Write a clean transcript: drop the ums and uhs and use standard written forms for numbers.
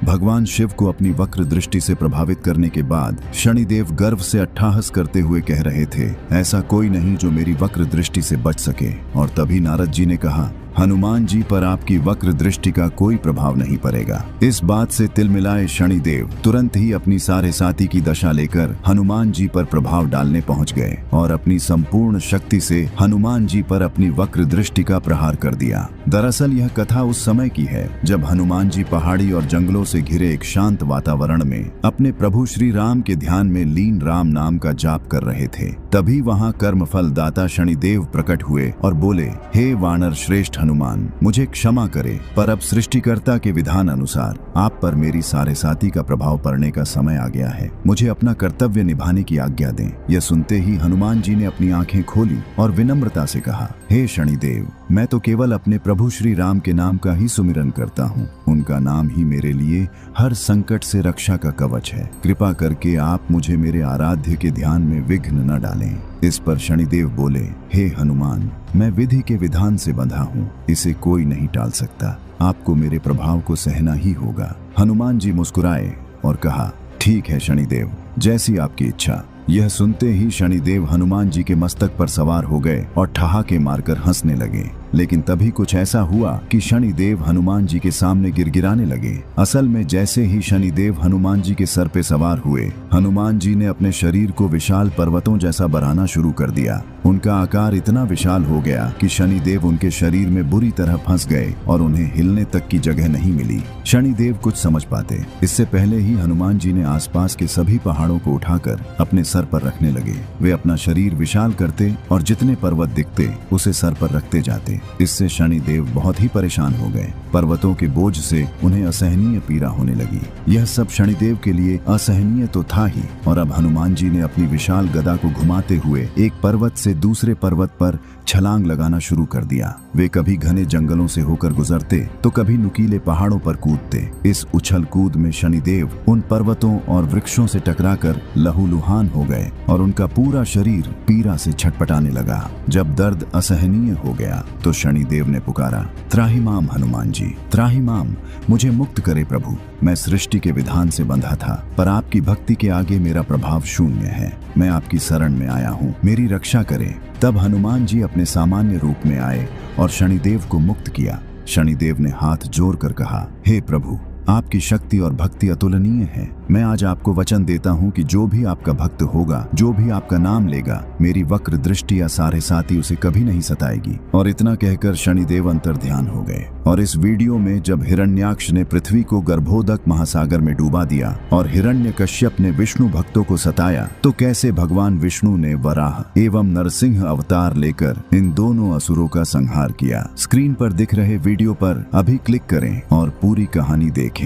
भगवान शिव को अपनी वक्र दृष्टि से प्रभावित करने के बाद शनिदेव गर्व से अट्ठाहस करते हुए कह रहे थे, ऐसा कोई नहीं जो मेरी वक्र दृष्टि से बच सके। और तभी नारद जी ने कहा, हनुमान जी पर आपकी वक्र दृष्टि का कोई प्रभाव नहीं पड़ेगा। इस बात से तिलमिलाए शनिदेव तुरंत ही अपनी सारे साथी की दशा लेकर हनुमान जी पर प्रभाव डालने पहुंच गए और अपनी संपूर्ण शक्ति से हनुमान जी पर अपनी वक्र दृष्टि का प्रहार कर दिया। दरअसल यह कथा उस समय की है जब हनुमान जी पहाड़ी और जंगलों से घिरे एक शांत वातावरण में अपने प्रभु श्री राम के ध्यान में लीन राम नाम का जाप कर रहे थे। तभी वहां कर्मफल दाता शनिदेव प्रकट हुए और बोले, हे वानर श्रेष्ठ हनुमान, मुझे क्षमा करे, पर अब सृष्टिकर्ता के विधान अनुसार आप पर मेरी सारे साथी का प्रभाव पड़ने का समय आ गया है। मुझे अपना कर्तव्य निभाने की आज्ञा दें। यह सुनते ही हनुमान जी ने अपनी आंखें खोली और विनम्रता से कहा, हे शनिदेव, मैं तो केवल अपने प्रभु श्री राम के नाम का ही सुमिरन करता हूँ। उनका नाम ही मेरे लिए हर संकट से रक्षा का कवच है। कृपा करके आप मुझे मेरे आराध्य के ध्यान में विघ्न न डालें। इस पर शनिदेव बोले, हे हनुमान, मैं विधि के विधान से बंधा हूँ, इसे कोई नहीं टाल सकता। आपको मेरे प्रभाव को सहना ही होगा। हनुमान जी मुस्कुराए और कहा, ठीक है शनिदेव, जैसी आपकी इच्छा। यह सुनते ही शनिदेव हनुमान जी के मस्तक पर सवार हो गए और ठहाके मारकर हंसने लगे। लेकिन तभी कुछ ऐसा हुआ कि शनिदेव हनुमान जी के सामने गिड़गिड़ाने लगे। असल में जैसे ही शनिदेव हनुमान जी के सर पे सवार हुए, हनुमान जी ने अपने शरीर को विशाल पर्वतों जैसा बढ़ाना शुरू कर दिया। उनका आकार इतना विशाल हो गया कि शनिदेव उनके शरीर में बुरी तरह फंस गए और उन्हें हिलने तक की जगह नहीं मिली। शनिदेव कुछ समझ पाते इससे पहले ही हनुमान जी ने आसपास के सभी पहाड़ों को उठाकर अपने सर पर रखने लगे। वे अपना शरीर विशाल करते और जितने पर्वत दिखते उसे सर पर रखते जाते। इससे शनिदेव बहुत ही परेशान हो गए। पर्वतों के बोझ से उन्हें असहनीय पीड़ा होने लगी। यह सब शनिदेव के लिए असहनीय तो था ही, और अब हनुमान जी ने अपनी विशाल गदा को घुमाते हुए एक पर्वत से दूसरे पर्वत पर छलांग लगाना शुरू कर दिया। वे कभी घने जंगलों से होकर गुजरते तो कभी नुकीले पहाड़ों पर कूदते। इस उछल कूद में शनिदेव उन पर्वतों और वृक्षों से टकराकर लहूलुहान हो गए और उनका पूरा शरीर पीड़ा से छटपटाने लगा। जब दर्द असहनीय हो गया तो शनिदेव ने पुकारा, त्राहिमाम हनुमान जी, त्राहिमाम, मुझे मुक्त करे प्रभु। मैं सृष्टि के विधान से बंधा था, पर आपकी भक्ति के आगे मेरा प्रभाव शून्य है। मैं आपकी शरण में आया हूँ, मेरी रक्षा करें। तब हनुमान जी अपने सामान्य रूप में आए और शनिदेव को मुक्त किया। शनिदेव ने हाथ जोड़कर कहा, हे प्रभु, आपकी शक्ति और भक्ति अतुलनीय है। मैं आज आपको वचन देता हूँ कि जो भी आपका भक्त होगा, जो भी आपका नाम लेगा, मेरी वक्र दृष्टि या सारे साथी उसे कभी नहीं सताएगी। और इतना कहकर शनिदेव अंतर्ध्यान हो गए। और इस वीडियो में जब हिरण्याक्ष ने पृथ्वी को गर्भोदक महासागर में डूबा दिया और हिरण्यकश्यप ने विष्णु भक्तों को सताया, तो कैसे भगवान विष्णु ने वराह एवं नरसिंह अवतार लेकर इन दोनों असुरों का संहार किया। स्क्रीन पर दिख रहे वीडियो पर अभी क्लिक करें और पूरी कहानी देखें।